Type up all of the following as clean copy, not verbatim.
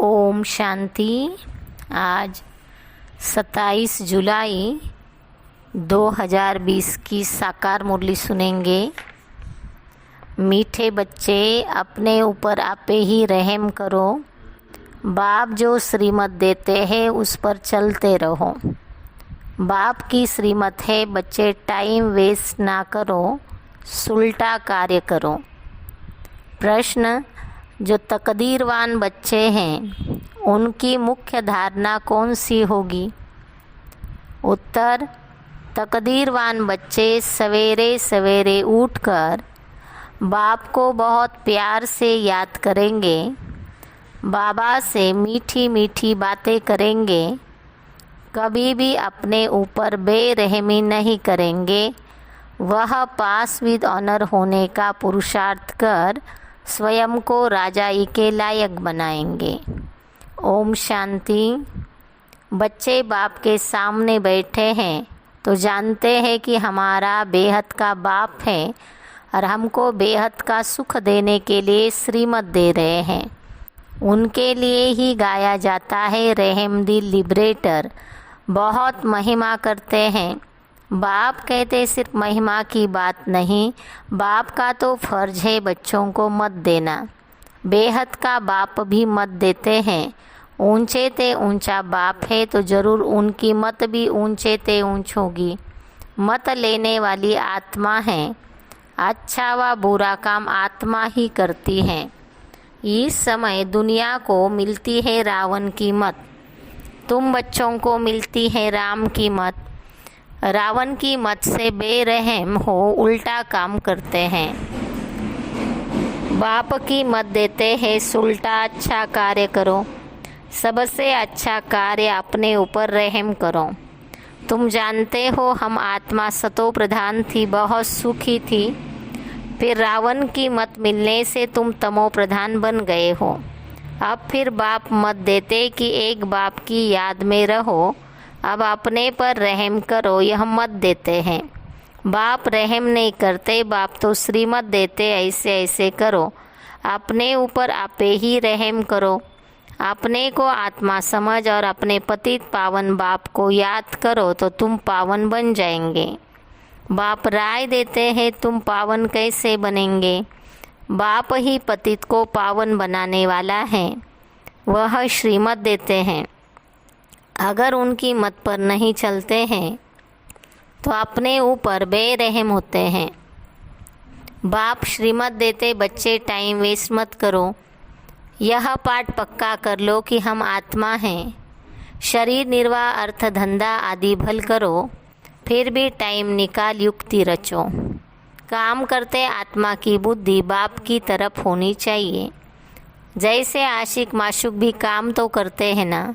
ओम शांति। आज 27 जुलाई 2020 की साकार मुरली सुनेंगे। मीठे बच्चे, अपने ऊपर आपे ही रहम करो। बाप जो श्रीमत देते हैं उस पर चलते रहो। बाप की श्रीमत है बच्चे, टाइम वेस्ट ना करो, सुलटा कार्य करो। प्रश्न, जो तकदीरवान बच्चे हैं उनकी मुख्य धारणा कौन सी होगी? उत्तर, तकदीरवान बच्चे सवेरे सवेरे उठकर बाप को बहुत प्यार से याद करेंगे, बाबा से मीठी मीठी बातें करेंगे, कभी भी अपने ऊपर बेरहमी नहीं करेंगे। वह पास विद ऑनर होने का पुरुषार्थ कर स्वयं को राजाई के लायक बनाएंगे। ओम शांति। बच्चे बाप के सामने बैठे हैं तो जानते हैं कि हमारा बेहद का बाप है और हमको बेहद का सुख देने के लिए श्रीमत दे रहे हैं। उनके लिए ही गाया जाता है रहम दी लिबरेटर। बहुत महिमा करते हैं। बाप कहते सिर्फ महिमा की बात नहीं, बाप का तो फर्ज है बच्चों को मत देना। बेहद का बाप भी मत देते हैं। ऊंचे ते ऊंचा बाप है तो ज़रूर उनकी मत भी ऊंचे ते ऊंच होगी। मत लेने वाली आत्मा है। अच्छा व बुरा काम आत्मा ही करती है। इस समय दुनिया को मिलती है रावण की मत, तुम बच्चों को मिलती है राम की मत। रावण की मत से बेरहम हो उल्टा काम करते हैं। बाप की मत देते हैं सुलटा अच्छा कार्य करो। सबसे अच्छा कार्य अपने ऊपर रहम करो। तुम जानते हो हम आत्मा सतो प्रधान थी, बहुत सुखी थी। फिर रावण की मत मिलने से तुम तमो प्रधान बन गए हो। अब फिर बाप मत देते कि एक बाप की याद में रहो, अब अपने पर रहम करो, यह मत देते हैं। बाप रहम नहीं करते, बाप तो श्रीमत देते ऐसे ऐसे करो। अपने ऊपर आपे ही रहम करो। अपने को आत्मा समझ और अपने पतित पावन बाप को याद करो तो तुम पावन बन जाएंगे। बाप राय देते हैं तुम पावन कैसे बनेंगे। बाप ही पतित को पावन बनाने वाला है। वह श्रीमत देते हैं। अगर उनकी मत पर नहीं चलते हैं तो अपने ऊपर बेरहम होते हैं। बाप श्रीमत देते बच्चे टाइम वेस्ट मत करो। यह पाठ पक्का कर लो कि हम आत्मा हैं। शरीर निर्वाह, अर्थ धंधा आदि भल करो, फिर भी टाइम निकाल युक्ति रचो। काम करते आत्मा की बुद्धि बाप की तरफ होनी चाहिए। जैसे आशिक माशुक भी काम तो करते हैं ना,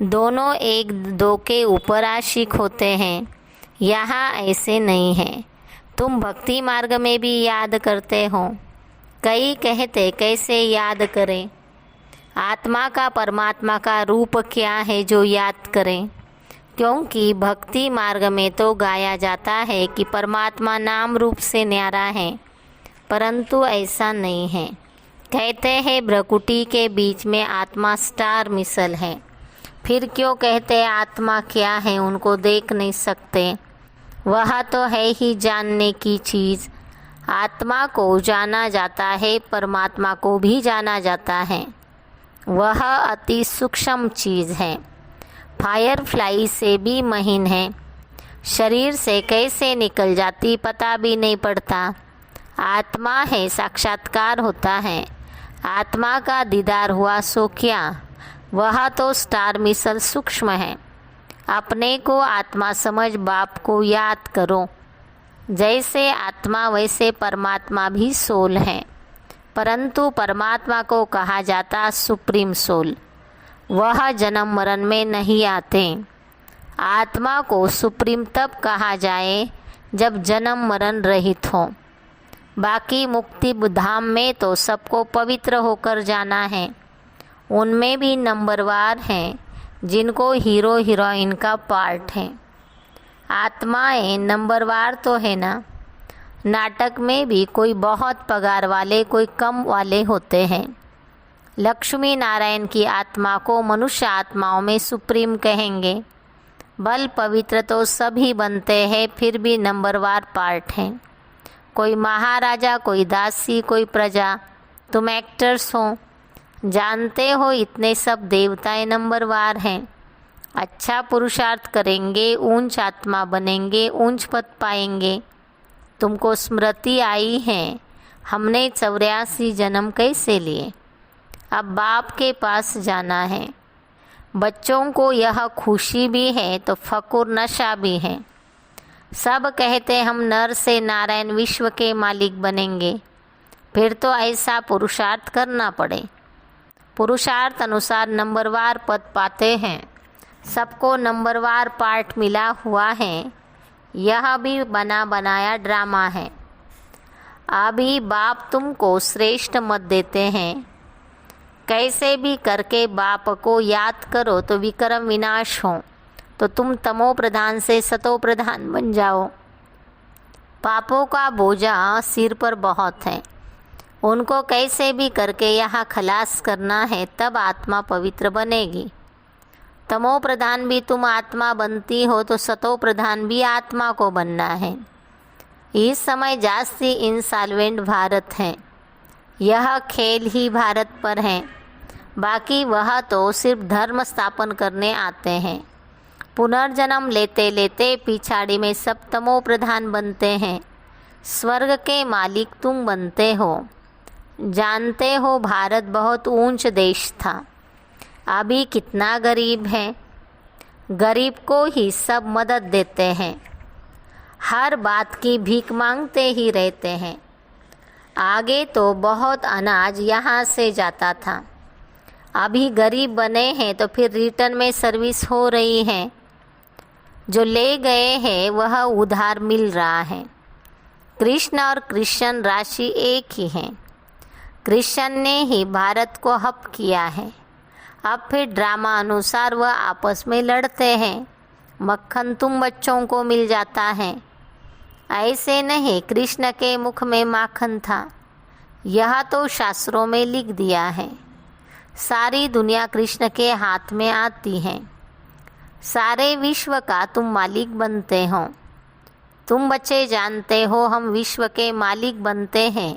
दोनों एक दो के ऊपर आशिक होते हैं। यहाँ ऐसे नहीं है। तुम भक्ति मार्ग में भी याद करते हो। कई कहते कैसे याद करें। आत्मा का परमात्मा का रूप क्या है जो याद करें। क्योंकि भक्ति मार्ग में तो गाया जाता है कि परमात्मा नाम रूप से न्यारा है, परंतु ऐसा नहीं है। कहते हैं भ्रकुटी के बीच में आत्मा स्टार मिसल है। फिर क्यों कहते आत्मा क्या है, उनको देख नहीं सकते। वह तो है ही जानने की चीज़। आत्मा को जाना जाता है, परमात्मा को भी जाना जाता है। वह अति सूक्ष्म चीज़ है। फायरफ्लाई से भी महीन है। शरीर से कैसे निकल जाती पता भी नहीं पड़ता। आत्मा है, साक्षात्कार होता है। आत्मा का दीदार हुआ सो क्या, वह तो स्टार मिसल सूक्ष्म है। अपने को आत्मा समझ बाप को याद करो। जैसे आत्मा वैसे परमात्मा भी सोल है, परंतु परमात्मा को कहा जाता सुप्रीम सोल। वह जन्म मरण में नहीं आते। आत्मा को सुप्रीम तब कहा जाए जब जन्म मरण रहित हो। बाकी मुक्ति धाम में तो सबको पवित्र होकर जाना है। उनमें भी नंबरवार हैं जिनको हीरो हीरोइन का पार्ट है। आत्माएं नंबरवार तो है ना। नाटक में भी कोई बहुत पगार वाले, कोई कम वाले होते हैं। लक्ष्मी नारायण की आत्मा को मनुष्य आत्माओं में सुप्रीम कहेंगे। बल पवित्र तो सभी बनते हैं, फिर भी नंबरवार पार्ट हैं। कोई महाराजा, कोई दासी, कोई प्रजा। तुम एक्टर्स हो, जानते हो इतने सब देवताएं नंबरवार हैं। अच्छा पुरुषार्थ करेंगे, ऊंच आत्मा बनेंगे, ऊंच पद पाएंगे। तुमको स्मृति आई है, हमने 84 जन्म कैसे लिए। अब बाप के पास जाना है। बच्चों को यह खुशी भी है तो फकुर नशा भी है। सब कहते हम नर से नारायण विश्व के मालिक बनेंगे। फिर तो ऐसा पुरुषार्थ करना पड़े। पुरुषार्थ अनुसार नंबरवार पद पाते हैं। सबको नंबरवार पार्ट मिला हुआ है। यह भी बना बनाया ड्रामा है। अभी बाप तुमको श्रेष्ठ मत देते हैं। कैसे भी करके बाप को याद करो तो विक्रम विनाश हो, तो तुम तमो प्रधान से सतो प्रधान बन जाओ। पापों का बोझा सिर पर बहुत है, उनको कैसे भी करके यहाँ खलास करना है, तब आत्मा पवित्र बनेगी। तमो प्रधान भी तुम आत्मा बनती हो तो सतो प्रधान भी आत्मा को बनना है। इस समय जास्ती इंसॉल्वेंट भारत है। यह खेल ही भारत पर है। बाकी वह तो सिर्फ धर्म स्थापन करने आते हैं। पुनर्जन्म लेते लेते पिछाड़ी में सब तमो प्रधान बनते हैं। स्वर्ग के मालिक तुम बनते हो। जानते हो भारत बहुत ऊंच देश था, अभी कितना गरीब है। गरीब को ही सब मदद देते हैं, हर बात की भीख मांगते ही रहते हैं। आगे तो बहुत अनाज यहाँ से जाता था, अभी गरीब बने हैं तो फिर रिटर्न में सर्विस हो रही है। जो ले गए हैं वह उधार मिल रहा है। कृष्ण और क्रिश्चियन राशि एक ही है। कृष्ण ने ही भारत को हप किया है। अब फिर ड्रामा अनुसार वह आपस में लड़ते हैं। मक्खन तुम बच्चों को मिल जाता है। ऐसे नहीं, कृष्ण के मुख में माखन था। यह तो शास्त्रों में लिख दिया है। सारी दुनिया कृष्ण के हाथ में आती है। सारे विश्व का तुम मालिक बनते हो। तुम बच्चे जानते हो हम विश्व के मालिक बनते हैं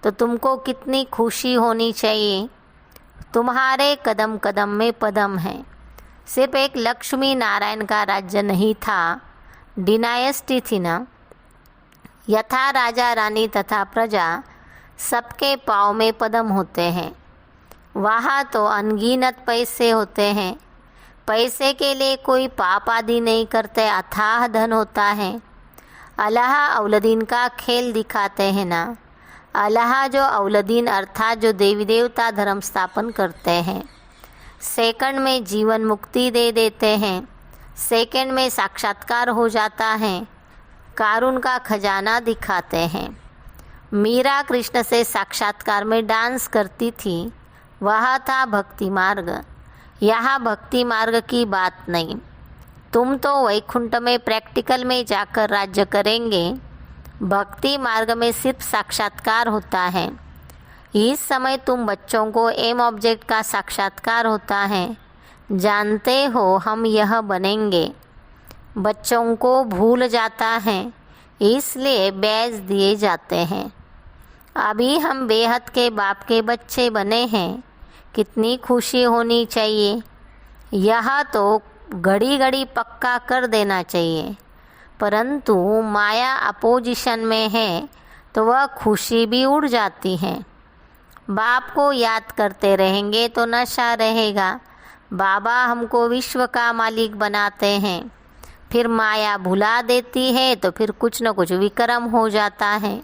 तो तुमको कितनी खुशी होनी चाहिए। तुम्हारे कदम कदम में पदम है। सिर्फ एक लक्ष्मी नारायण का राज्य नहीं था, डिनायस्टी थी ना। यथा राजा रानी तथा प्रजा सबके पाँव में पदम होते हैं। वहाँ तो अनगिनत पैसे होते हैं। पैसे के लिए कोई पाप आदि नहीं करते, अथाह धन होता है। अल्लाह औलदीन का खेल दिखाते हैं ना। अल्लाह जो औलदीन अर्थात जो देवी देवता धर्म स्थापन करते हैं, सेकंड में जीवन मुक्ति दे देते हैं। सेकंड में साक्षात्कार हो जाता है। कारून का खजाना दिखाते हैं। मीरा कृष्ण से साक्षात्कार में डांस करती थी, वह था भक्ति मार्ग। यहाँ भक्ति मार्ग की बात नहीं। तुम तो वैकुंठ में प्रैक्टिकल में जाकर राज्य करेंगे। भक्ति मार्ग में सिर्फ साक्षात्कार होता है। इस समय तुम बच्चों को एम ऑब्जेक्ट का साक्षात्कार होता है। जानते हो हम यह बनेंगे। बच्चों को भूल जाता है, इसलिए बैज दिए जाते हैं। अभी हम बेहद के बाप के बच्चे बने हैं, कितनी खुशी होनी चाहिए। यह तो घड़ी घड़ी पक्का कर देना चाहिए, परंतु माया अपोजिशन में है तो वह खुशी भी उड़ जाती है। बाप को याद करते रहेंगे तो नशा रहेगा। बाबा हमको विश्व का मालिक बनाते हैं, फिर माया भुला देती है तो फिर कुछ न कुछ विक्रम हो जाता है।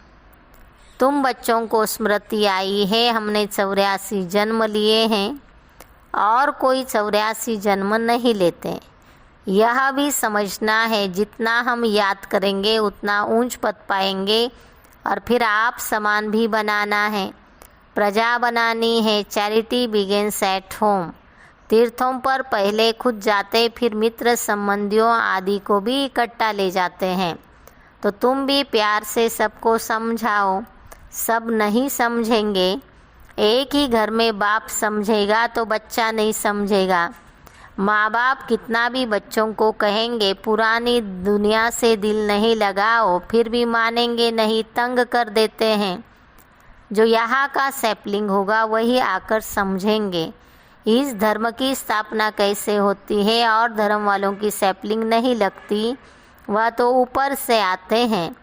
तुम बच्चों को स्मृति आई है, हमने 84 जन्म लिए हैं और कोई 84 जन्म नहीं लेते। यह भी समझना है, जितना हम याद करेंगे उतना ऊंच पद पाएंगे और फिर आप समान भी बनाना है। प्रजा बनानी है। Charity begins at home. तीर्थों पर पहले खुद जाते, फिर मित्र संबंधियों आदि को भी इकट्ठा ले जाते हैं। तो तुम भी प्यार से सबको समझाओ। सब नहीं समझेंगे, एक ही घर में बाप समझेगा तो बच्चा नहीं समझेगा। माँ बाप कितना भी बच्चों को कहेंगे पुरानी दुनिया से दिल नहीं लगाओ, फिर भी मानेंगे नहीं, तंग कर देते हैं। जो यहाँ का सैपलिंग होगा वही आकर समझेंगे इस धर्म की स्थापना कैसे होती है। और धर्म वालों की सैपलिंग नहीं लगती, वह तो ऊपर से आते हैं,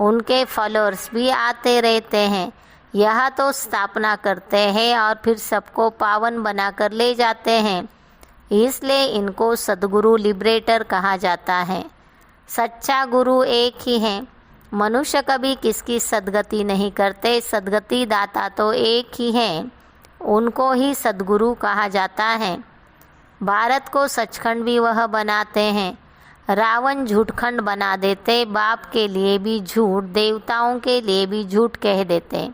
उनके फॉलोअर्स भी आते रहते हैं। यह तो स्थापना करते हैं और फिर सबको पावन बनाकर ले जाते हैं। इसलिए इनको सद्गुरु लिबरेटर कहा जाता है। सच्चा गुरु एक ही है। मनुष्य कभी किसकी सद्गति नहीं करते, सद्गति दाता तो एक ही है, उनको ही सद्गुरु कहा जाता है। भारत को सचखंड भी वह बनाते हैं। रावण झूठखंड बना देते, बाप के लिए भी झूठ, देवताओं के लिए भी झूठ कह देते।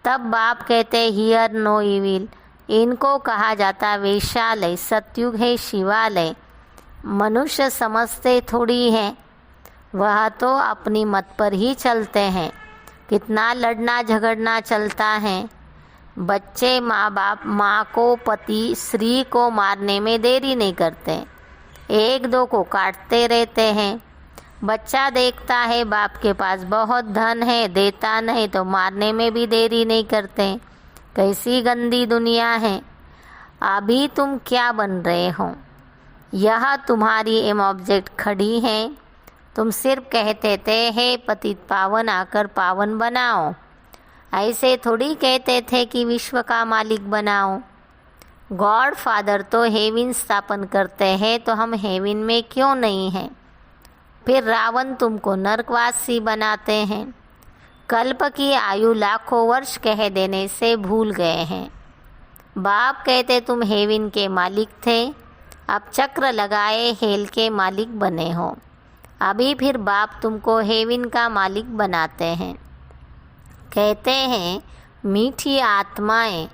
तब बाप कहते हियर नो इविल। इनको कहा जाता वेश्यालय। सतयुग है शिवालय। मनुष्य समझते थोड़ी है, वह तो अपनी मत पर ही चलते हैं। कितना लड़ना झगड़ना चलता है। बच्चे माँ को, पति स्त्री को मारने में देरी नहीं करते, एक दो को काटते रहते हैं। बच्चा देखता है बाप के पास बहुत धन है, देता नहीं तो मारने में भी देरी नहीं करते। कैसी गंदी दुनिया है। अभी तुम क्या बन रहे हो? यह तुम्हारी एम ऑब्जेक्ट खड़ी है। तुम सिर्फ कहते थे हे पतित पावन आकर पावन बनाओ, ऐसे थोड़ी कहते थे कि विश्व का मालिक बनाओ। गॉड फादर तो हेविन स्थापन करते हैं, तो हम हेविन में क्यों नहीं हैं? फिर रावण तुमको नरकवासी बनाते हैं। कल्प की आयु लाखों वर्ष कह देने से भूल गए हैं। बाप कहते तुम हेविन के मालिक थे, अब चक्र लगाए हेल के मालिक बने हो। अभी फिर बाप तुमको हेविन का मालिक बनाते हैं। कहते हैं मीठी आत्माएं,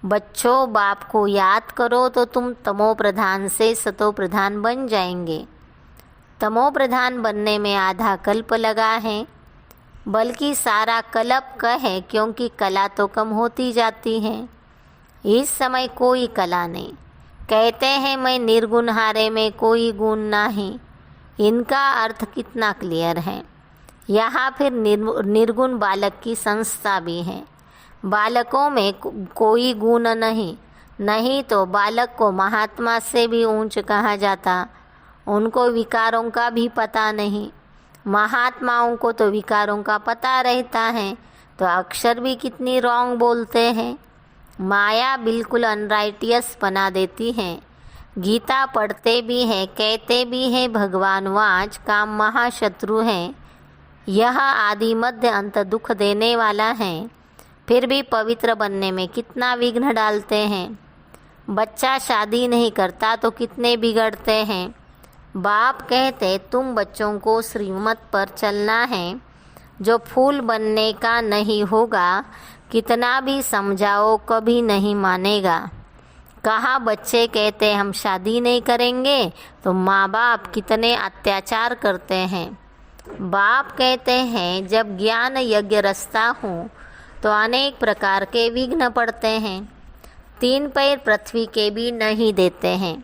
बच्चों बाप को याद करो तो तुम तमो प्रधान से सतो प्रधान बन जाएंगे। तमो प्रधान बनने में आधा कल्प लगा है, बल्कि सारा कल्प का है, क्योंकि कला तो कम होती जाती है। इस समय कोई कला नहीं। कहते हैं मैं निर्गुण हारे में कोई गुण नहीं। इनका अर्थ कितना क्लियर है। यहाँ फिर निर्गुण बालक की संस्था भी है। बालकों में कोई गुण नहीं तो बालक को महात्मा से भी ऊंच कहा जाता। उनको विकारों का भी पता नहीं। महात्माओं को तो विकारों का पता रहता है, तो अक्षर भी कितनी रॉन्ग बोलते हैं। माया बिल्कुल अनराइटियस बना देती है। गीता पढ़ते भी हैं, कहते भी हैं भगवान वाच काम महाशत्रु है, यह आदि मध्य अंत दुख देने वाला है। फिर भी पवित्र बनने में कितना विघ्न डालते हैं। बच्चा शादी नहीं करता तो कितने बिगड़ते हैं। बाप कहते तुम बच्चों को श्रीमत पर चलना है, जो फूल बनने का नहीं होगा, कितना भी समझाओ कभी नहीं मानेगा। कहा बच्चे कहते हम शादी नहीं करेंगे, तो माँ बाप कितने अत्याचार करते हैं। बाप कहते हैं जब ज्ञान यज्ञ रचता हूँ तो अनेक प्रकार के विघ्न पड़ते हैं। 3 पैर पृथ्वी के भी नहीं देते हैं।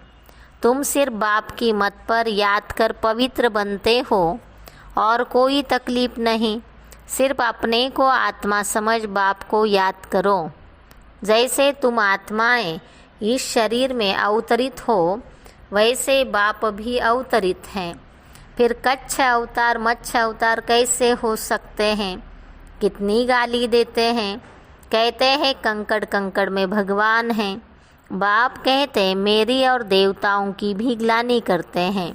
तुम सिर्फ बाप की मत पर याद कर पवित्र बनते हो और कोई तकलीफ नहीं। सिर्फ अपने को आत्मा समझ बाप को याद करो। जैसे तुम आत्माएं इस शरीर में अवतरित हो, वैसे बाप भी अवतरित हैं। फिर कच्छ अवतार मच्छ अवतार कैसे हो सकते हैं? कितनी गाली देते हैं। कहते हैं कंकड़ कंकड़ में भगवान हैं। बाप कहते मेरी और देवताओं की भी ग्लानि करते हैं।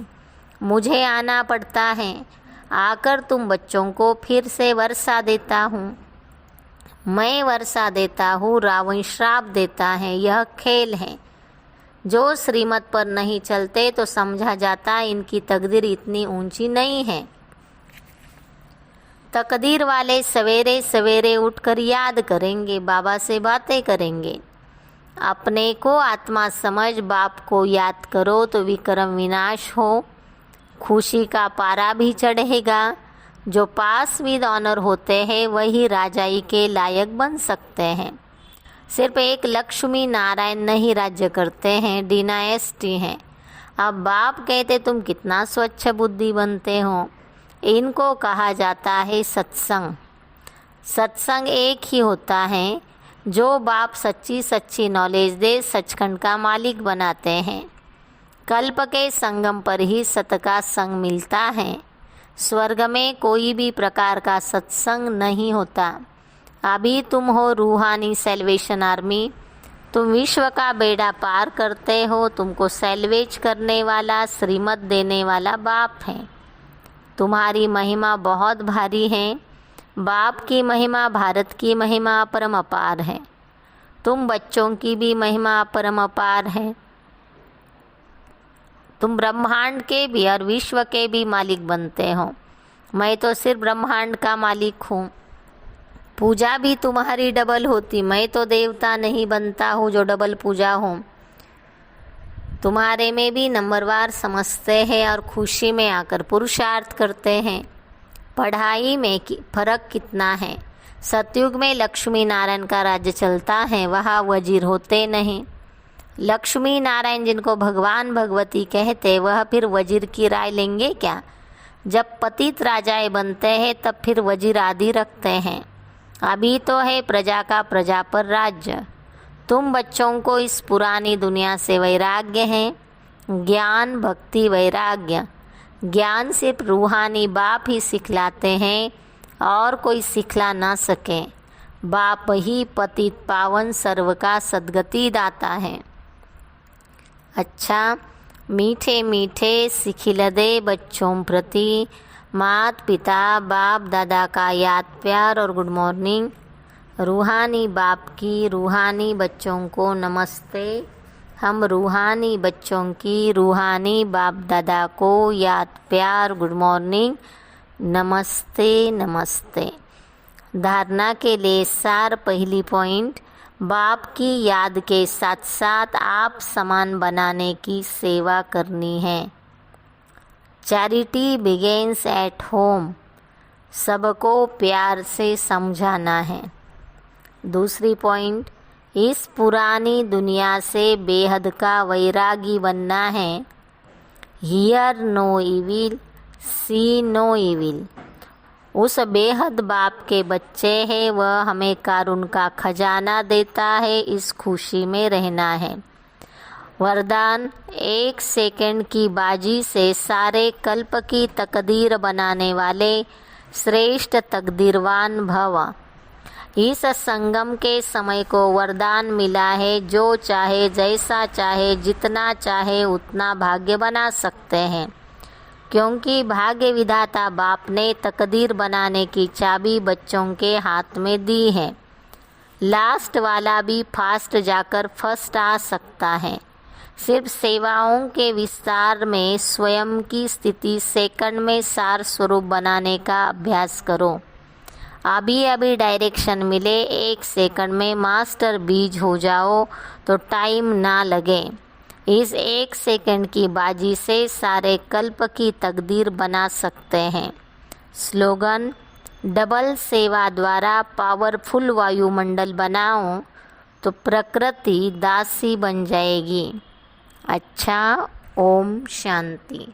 मुझे आना पड़ता है। आकर तुम बच्चों को फिर से वर्षा देता हूँ। मैं वर्षा देता हूँ, रावण श्राप देता है। यह खेल है। जो श्रीमत पर नहीं चलते तो समझा जाता इनकी तकदीर इतनी ऊंची नहीं है। तकदीर वाले सवेरे सवेरे उठकर याद करेंगे, बाबा से बातें करेंगे। अपने को आत्मा समझ बाप को याद करो तो विक्रम विनाश हो। खुशी का पारा भी चढ़ेगा। जो पास विद ऑनर होते हैं वही राजाई के लायक बन सकते हैं। सिर्फ एक लक्ष्मी नारायण नहीं राज्य करते हैं, डिनायस्टी है। अब बाप कहते तुम कितना स्वच्छ बुद्धि बनते हो। इनको कहा जाता है सत्संग। सत्संग एक ही होता है जो बाप सच्ची सच्ची नॉलेज दे, सचखंड का मालिक बनाते हैं। कल्प के संगम पर ही सत का संग मिलता है। स्वर्ग में कोई भी प्रकार का सत्संग नहीं होता। अभी तुम हो रूहानी सेल्वेशन आर्मी। तुम विश्व का बेड़ा पार करते हो। तुमको सेल्वेज करने वाला, श्रीमत देने वाला बाप है। तुम्हारी महिमा बहुत भारी है। बाप की महिमा, भारत की महिमा परम अपार है। तुम बच्चों की भी महिमा परम अपार है। तुम ब्रह्मांड के भी और विश्व के भी मालिक बनते हो। मैं तो सिर्फ ब्रह्मांड का मालिक हूँ। पूजा भी तुम्हारी डबल होती। मैं तो देवता नहीं बनता हूँ जो डबल पूजा हो। तुम्हारे में भी नंबरवार समझते हैं और खुशी में आकर पुरुषार्थ करते हैं। पढ़ाई में फर्क कितना है। सतयुग में लक्ष्मी नारायण का राज्य चलता है, वहाँ वजीर होते नहीं। लक्ष्मी नारायण जिनको भगवान भगवती कहते, वह फिर वजीर की राय लेंगे क्या। जब पतित राजाएं बनते हैं तब फिर वजीर आदि रखते हैं। अभी तो है प्रजा का प्रजा पर राज्य। तुम बच्चों को इस पुरानी दुनिया से वैराग्य है। ज्ञान, भक्ति, वैराग्य। ज्ञान सिर्फ रूहानी बाप ही सिखलाते हैं और कोई सिखला ना सके। बाप ही पतित पावन सर्व का सद्गति दाता है। अच्छा, मीठे मीठे सिखिलदे बच्चों प्रति मात पिता बाप दादा का याद प्यार और गुड मॉर्निंग। रूहानी बाप की रूहानी बच्चों को नमस्ते। हम रूहानी बच्चों की रूहानी बाप दादा को याद प्यार गुड मॉर्निंग, नमस्ते नमस्ते। धारणा के लिए सार। पहली पॉइंट, बाप की याद के साथ साथ आप समान बनाने की सेवा करनी है। Charity begins at home. सबको प्यार से समझाना है। दूसरी पॉइंट, इस पुरानी दुनिया से बेहद का वैरागी बनना है। Hear no evil, see no evil. उस बेहद बाप के बच्चे हैं, वह हमें कारुण का खजाना देता है। इस खुशी में रहना है। वरदान, 1 सेकंड की बाजी से सारे कल्प की तकदीर बनाने वाले श्रेष्ठ तकदीरवान भव। इस संगम के समय को वरदान मिला है। जो चाहे, जैसा चाहे, जितना चाहे उतना भाग्य बना सकते हैं, क्योंकि भाग्य विधाता बाप ने तकदीर बनाने की चाबी बच्चों के हाथ में दी है। लास्ट वाला भी फास्ट जाकर फर्स्ट आ सकता है। सिर्फ सेवाओं के विस्तार में स्वयं की स्थिति सेकंड में सार स्वरूप बनाने का अभ्यास करो। अभी अभी डायरेक्शन मिले, 1 सेकंड में मास्टर बीज हो जाओ तो टाइम ना लगे। इस 1 सेकंड की बाजी से सारे कल्प की तकदीर बना सकते हैं। स्लोगन, डबल सेवा द्वारा पावरफुल वायुमंडल बनाओ तो प्रकृति दासी बन जाएगी। अच्छा, ओम शांति।